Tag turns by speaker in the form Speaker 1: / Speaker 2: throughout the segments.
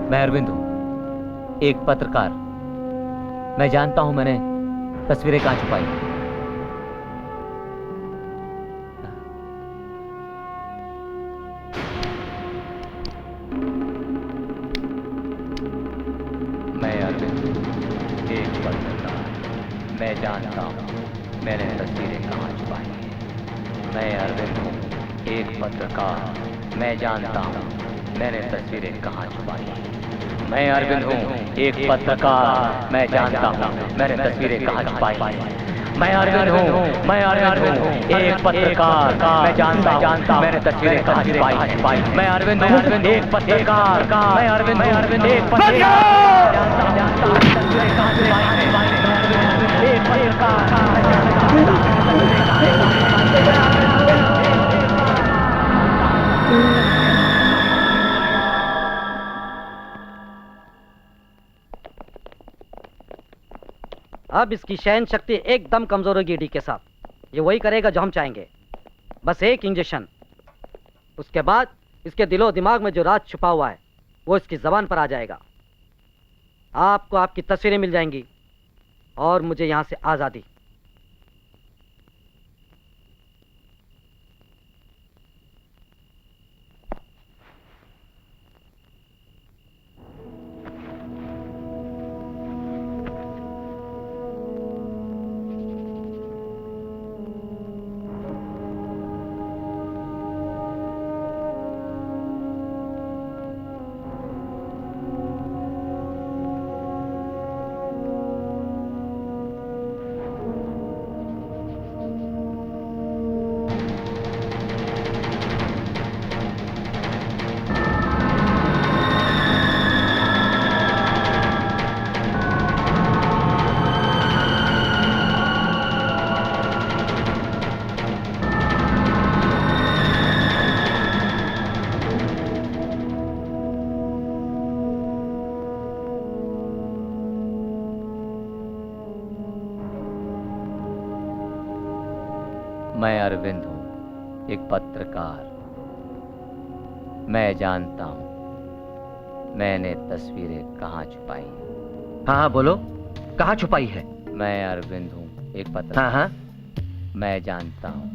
Speaker 1: मैं अरविंद हूं, एक पत्रकार। मैं जानता हूं मैंने तस्वीरें कहां छुपाई। मैं अरविंद हूं, एक पत्रकार। मैं जानता हूं मैंने तस्वीरें कहां छुपाई हैं। मैं अरविंद हूं, एक पत्रकार। मैं जानता हूं मैंने तस्वीरें कहां छुपाई हैं। मैं अरविंद हूं, एक पत्रकार। मैं जानता हूं मैंने तस्वीरें कहां छुपाई हैं। मैं अरविंद हूं, एक पत्रकार। मैं जानता हूं मैंने तस्वीरें कहां छुपाई हैं। मैं अरविंद हूं, एक पत्रकार। मैं अरविंद हूं, एक पत्रकार। जानता हूं तस्वीरें कहां छुपाई हैं। मैं अरविंद हूं, एक पत्रकार। मैं जानता हूं तस्वीरें कहां छुपाई हैं।
Speaker 2: अब इसकी सहन शक्ति एकदम कमजोर होगी डी के साथ। ये वही करेगा जो हम चाहेंगे। बस एक इंजेक्शन, उसके बाद इसके दिलो दिमाग में जो राज छुपा हुआ है वो इसकी जबान पर आ जाएगा। आपको आपकी तस्वीरें मिल जाएंगी और मुझे यहां से आजादी।
Speaker 1: मैं अरविंद हूं, एक पत्रकार। मैं जानता हूं मैंने तस्वीरें कहां छुपाई हैं।
Speaker 3: हाँ हाँ बोलो, कहाँ छुपाई है?
Speaker 1: मैं अरविंद हूं, एक पत्रकार।
Speaker 3: हाँ हाँ।
Speaker 1: मैं जानता हूं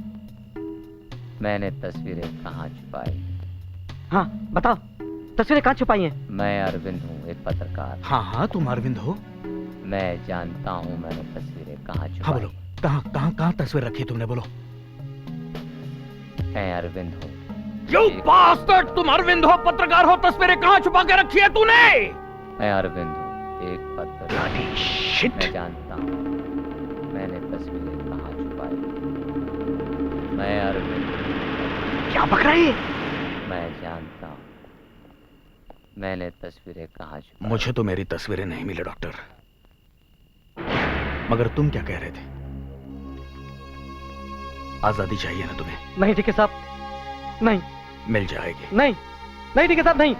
Speaker 1: मैंने तस्वीरें कहां छुपाई हैं।
Speaker 2: हाँ बताओ, तस्वीरें कहाँ छुपाई हैं?
Speaker 1: मैं अरविंद हूं, एक पत्रकार।
Speaker 4: हाँ हाँ तुम अरविंद हो।
Speaker 1: मैं जानता हूं मैंने तस्वीरें कहां छुपाई।
Speaker 4: हाँ बोलो, कहाँ कहाँ कहाँ तस्वीर रखी तुमने, बोलो।
Speaker 1: मैं अरविंद हूं।
Speaker 4: You bastard! तुम अरविंद हो, पत्रकार हो, तस्वीरें कहाँ छुपा के रखी है तूने?
Speaker 1: मैं अरविंद हूं, एक पत्रकार। मैं जानता हूं मैंने तस्वीरें कहां छुपाई। मैं अरविंद हूं।
Speaker 3: क्या बक रही है?
Speaker 1: मैं जानता हूं मैंने तस्वीरें कहां छुपाई।
Speaker 4: मुझे तो मेरी तस्वीरें नहीं मिली डॉक्टर, मगर तुम क्या कह रहे थे? आजादी चाहिए ना तुम्हें?
Speaker 2: नहीं ठीक है साहब, नहीं।
Speaker 4: मिल जाएगी।
Speaker 2: नहीं नहीं ठीक है साहब, नहीं।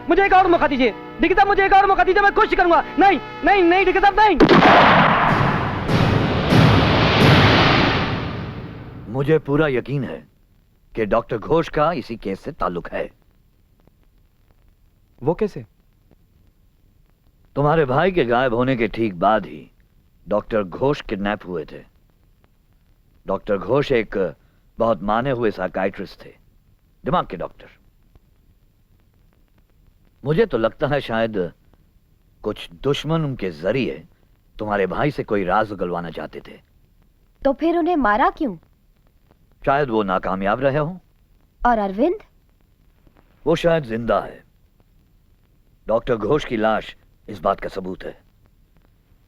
Speaker 2: मुझे एक और मौका दीजिए ठीक है साहब, मुझे एक और मौका दीजिए, मैं कोशिश करूंगा। नहीं नहीं नहीं ठीक है साहब, नहीं।
Speaker 3: मुझे पूरा यकीन है कि डॉक्टर घोष का इसी केस से ताल्लुक है।
Speaker 5: वो कैसे?
Speaker 3: तुम्हारे भाई के गायब होने के ठीक बाद ही डॉक्टर घोष किडनैप हुए थे। डॉक्टर घोष एक बहुत माने हुए साइकाइट्रिस्ट थे, दिमाग के डॉक्टर। मुझे तो लगता है शायद कुछ दुश्मन उनके जरिए तुम्हारे भाई से कोई राज उगलवाना चाहते थे।
Speaker 6: तो फिर उन्हें मारा क्यों?
Speaker 3: शायद वो नाकामयाब रहे हों।
Speaker 6: और अरविंद?
Speaker 3: वो शायद जिंदा है। डॉक्टर घोष की लाश इस बात का सबूत है,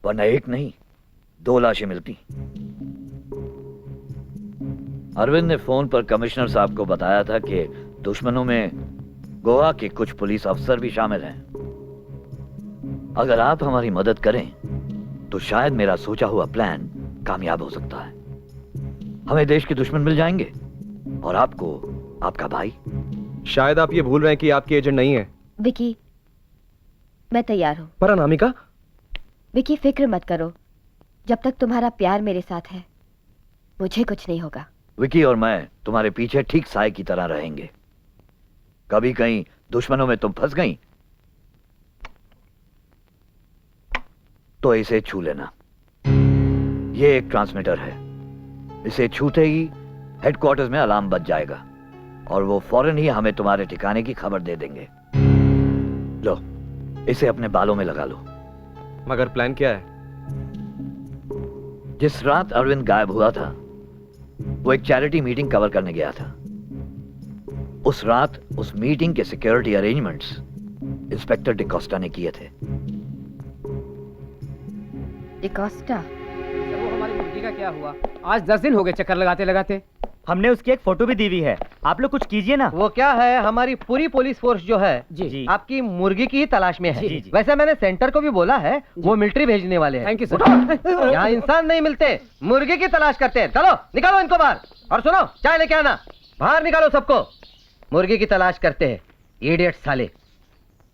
Speaker 3: वरना एक नहीं 2 लाशें मिलती। अरविंद ने फोन पर कमिश्नर साहब को बताया था कि दुश्मनों में गोवा के कुछ पुलिस अफसर भी शामिल हैं। अगर आप हमारी मदद करें तो शायद मेरा सोचा हुआ प्लान कामयाब हो सकता है। हमें देश के दुश्मन मिल जाएंगे और आपको आपका भाई।
Speaker 5: शायद आप ये भूल रहे हैं कि आपकी एजेंट नहीं है।
Speaker 6: विकी, मैं तैयार हूँ।
Speaker 5: पर अनामिका?
Speaker 6: विकी फिक्र मत करो, जब तक तुम्हारा प्यार मेरे साथ है मुझे कुछ नहीं होगा।
Speaker 3: विकी और मैं तुम्हारे पीछे ठीक साए की तरह रहेंगे। कभी कहीं दुश्मनों में तुम फंस गई तो इसे छू लेना। ये एक ट्रांसमीटर है, इसे छूते ही हेडक्वार्टर्स में अलार्म बज जाएगा और वो फौरन ही हमें तुम्हारे ठिकाने की खबर दे देंगे। लो, इसे अपने बालों में लगा लो।
Speaker 5: मगर प्लान क्या है?
Speaker 3: जिस रात अरविंद गायब हुआ था, वो एक चैरिटी मीटिंग कवर करने गया था। उस रात उस मीटिंग के सिक्योरिटी अरेंजमेंट्स इंस्पेक्टर डिकोस्टा ने किए थे।
Speaker 6: डिकोस्टा?
Speaker 7: वो हमारी मुर्गी का क्या हुआ? आज 10 दिन हो गए चक्कर लगाते लगाते।
Speaker 8: हमने उसकी एक फोटो भी दी हुई है, आप लोग कुछ कीजिए ना।
Speaker 2: वो क्या है, हमारी पूरी पुलिस फोर्स जो है
Speaker 7: जी
Speaker 2: आपकी मुर्गी की ही तलाश में है।
Speaker 7: जी।
Speaker 2: वैसे मैंने सेंटर को भी बोला है, वो मिलिट्री भेजने वाले हैं।
Speaker 7: Thank you sir.
Speaker 2: यहाँ इंसान नहीं मिलते, मुर्गी की तलाश करते हैं। चलो निकालो इनको बाहर, और सुनो, चाय लेके आना। बाहर निकालो सबको, मुर्गी की तलाश करते हैं, इडियट साले।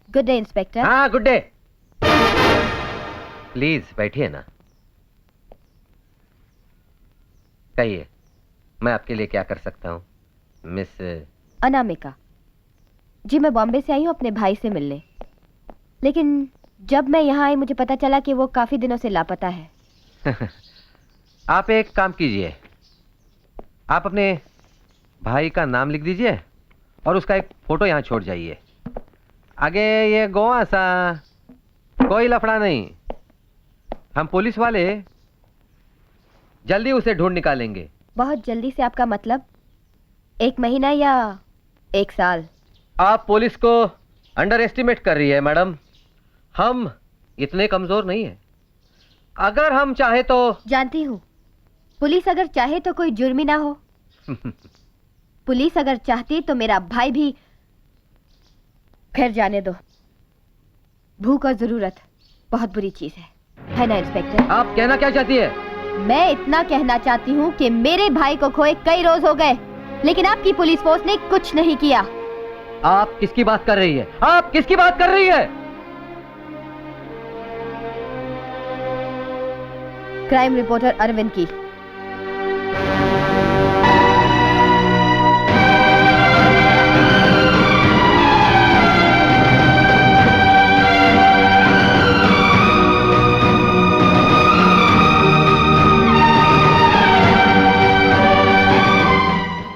Speaker 6: Good day inspector.
Speaker 2: हाँ गुड डे। प्लीज बैठिए ना। कहिए, मैं आपके लिए क्या कर सकता हूँ मिस?
Speaker 6: अनामिका जी, मैं बॉम्बे से आई हूँ अपने भाई से मिलने, लेकिन जब मैं यहाँ आई मुझे पता चला कि वो काफी दिनों से लापता है।
Speaker 2: आप एक काम कीजिए, आप अपने भाई का नाम लिख दीजिए और उसका एक फोटो यहाँ छोड़ जाइए। आगे ये गोवा सा कोई लफड़ा नहीं, हम पुलिस वाले जल्दी उसे ढूंढ निकालेंगे।
Speaker 6: बहुत जल्दी से आपका मतलब 1 महीना या 1 साल?
Speaker 2: आप पुलिस को अंडर एस्टिमेट कर रही है मैडम, हम इतने कमजोर नहीं है। अगर हम चाहे तो।
Speaker 6: जानती हूँ, पुलिस अगर चाहे तो कोई जुर्म ही ना हो। पुलिस अगर चाहती तो मेरा भाई भी। खैर जाने दो, भूख और जरूरत बहुत बुरी चीज है ना इंस्पेक्टर?
Speaker 2: आप कहना क्या चाहती है?
Speaker 6: मैं इतना कहना चाहती हूँ कि मेरे भाई को खोए कई रोज हो गए, लेकिन आपकी पुलिस फोर्स ने कुछ नहीं किया।
Speaker 2: आप किसकी बात कर रही है? आप किसकी बात कर रही है?
Speaker 6: क्राइम रिपोर्टर अरविंद की।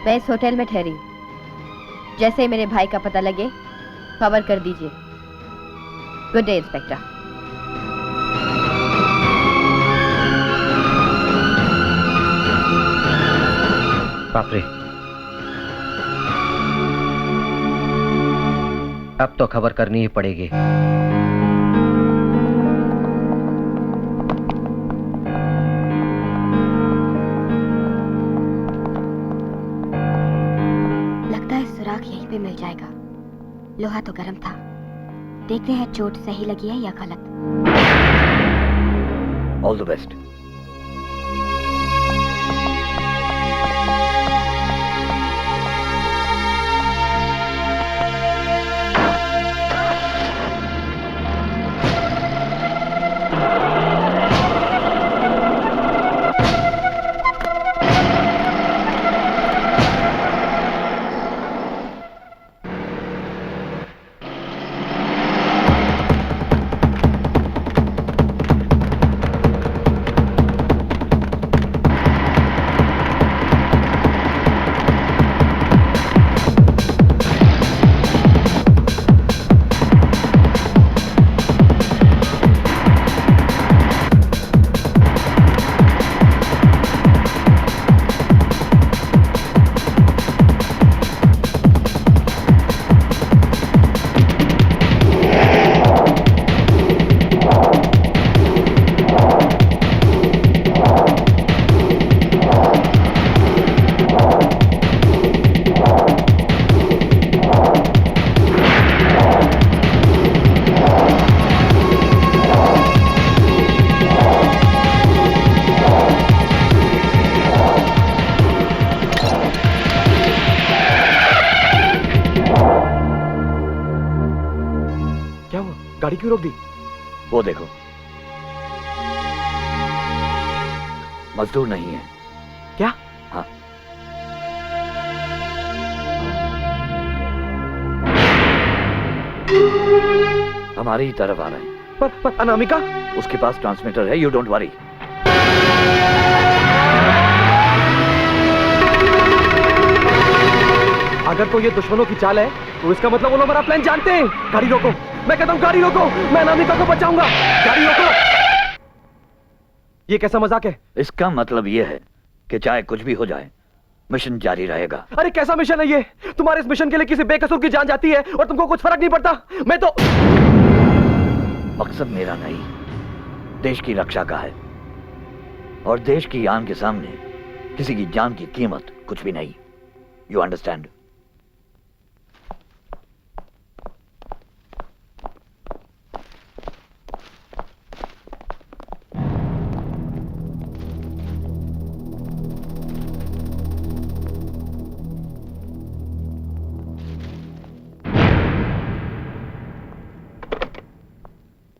Speaker 6: मैं इस होटल में ठहरी हूँ, जैसे ही मेरे भाई का पता लगे खबर कर दीजिए। Good day inspector.
Speaker 2: बाप रे, अब तो खबर करनी ही पड़ेगी।
Speaker 6: लगता है सुराग यहीं पे मिल जाएगा। लोहा तो गर्म था, देखते हैं चोट सही लगी है या गलत।
Speaker 3: All the best.
Speaker 5: गाड़ी क्यों रोक दी?
Speaker 3: वो देखो, मजदूर नहीं है।
Speaker 5: क्या?
Speaker 3: हाँ। हमारी ही तरफ आ रहे हैं।
Speaker 5: पर अनामिका?
Speaker 3: उसके पास ट्रांसमीटर है, यू डोंट वरी।
Speaker 5: अगर तो ये दुश्मनों की चाल है तो इसका मतलब वो लोग हमारा प्लान जानते हैं। गाड़ी रोको, मैं कहता हूँ गाड़ी रोको, मैं अनामिका को बचाऊंगा। गाड़ी रोको। ये कैसा मजाक है?
Speaker 3: इसका मतलब ये है कि चाहे कुछ भी हो जाए मिशन जारी रहेगा।
Speaker 5: अरे कैसा मिशन है ये? तुम्हारे इस मिशन के लिए किसी बेकसूर की जान जाती है और तुमको कुछ फर्क नहीं पड़ता। मैं तो
Speaker 3: मकसद मेरा नहीं, देश की रक्षा का है, और देश की आन के सामने किसी की जान की कीमत कुछ भी नहीं। You understand?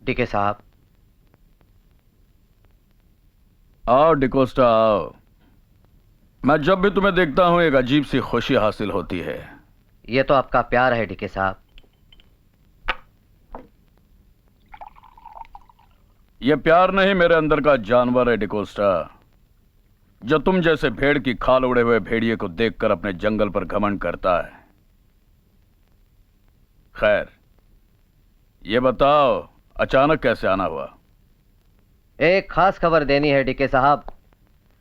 Speaker 2: डीके साहब।
Speaker 4: आओ डिकोस्टा आओ। मैं जब भी तुम्हें देखता हूं एक अजीब सी खुशी हासिल होती है।
Speaker 2: ये तो आपका प्यार है डीके साहब।
Speaker 4: ये प्यार नहीं, मेरे अंदर का जानवर है डिकोस्टा, जो तुम जैसे भेड़ की खाल उड़े हुए भेड़िए को देखकर अपने जंगल पर घमंड करता है। खैर, ये बताओ अचानक कैसे आना हुआ?
Speaker 2: एक खास खबर देनी है डीके साहब।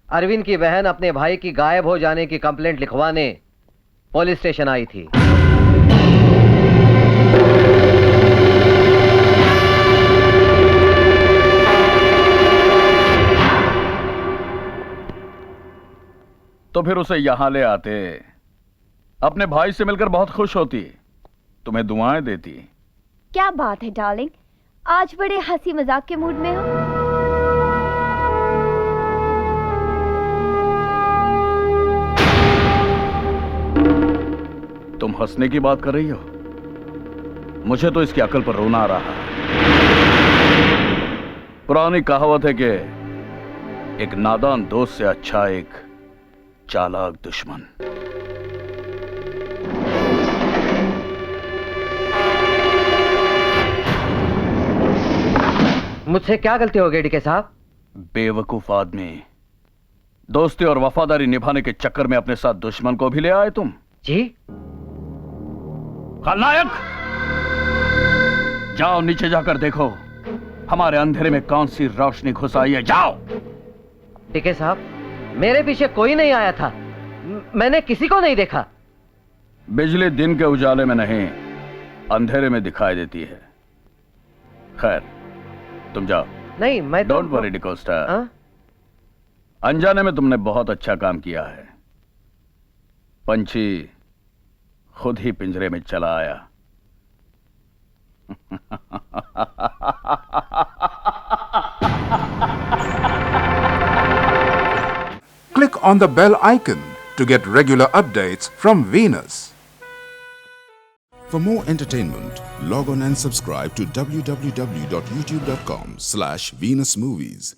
Speaker 2: अरविंद की बहन अपने भाई की गायब हो जाने की कंप्लेंट लिखवाने पुलिस स्टेशन आई थी।
Speaker 4: तो फिर उसे यहां ले आते, अपने भाई से मिलकर बहुत खुश होती, तुम्हें दुआएं देती।
Speaker 6: क्या बात है डार्लिंग, आज बड़े हंसी मजाक के मूड में हो।
Speaker 4: तुम हंसने की बात कर रही हो? मुझे तो इसकी अकल पर रोना आ रहा है। पुरानी कहावत है कि एक नादान दोस्त से अच्छा एक चालाक दुश्मन।
Speaker 2: मुझसे क्या गलती हो गई डीके साहब?
Speaker 4: बेवकूफ आदमी, दोस्ती और वफादारी निभाने के चक्कर में अपने साथ दुश्मन को भी ले आए तुम।
Speaker 2: जी?
Speaker 4: खलनायक, जाओ नीचे जाकर देखो हमारे अंधेरे में कौन सी रोशनी घुस आई है। जाओ।
Speaker 2: डीके साहब, मेरे पीछे कोई नहीं आया था, मैंने किसी को नहीं देखा।
Speaker 4: बिजली दिन के उजाले में नहीं, अंधेरे में दिखाई देती है। खैर, तुम जाओ।
Speaker 2: नहीं, मैं
Speaker 4: डोंट वरी डिकोस्टा,
Speaker 2: हाँ?
Speaker 4: अनजाने में तुमने बहुत अच्छा काम किया है। पंछी खुद ही पिंजरे में चला आया।
Speaker 9: Click on the bell icon to get regular updates from Venus. For more entertainment, log on and subscribe to www.youtube.com/venusmovies.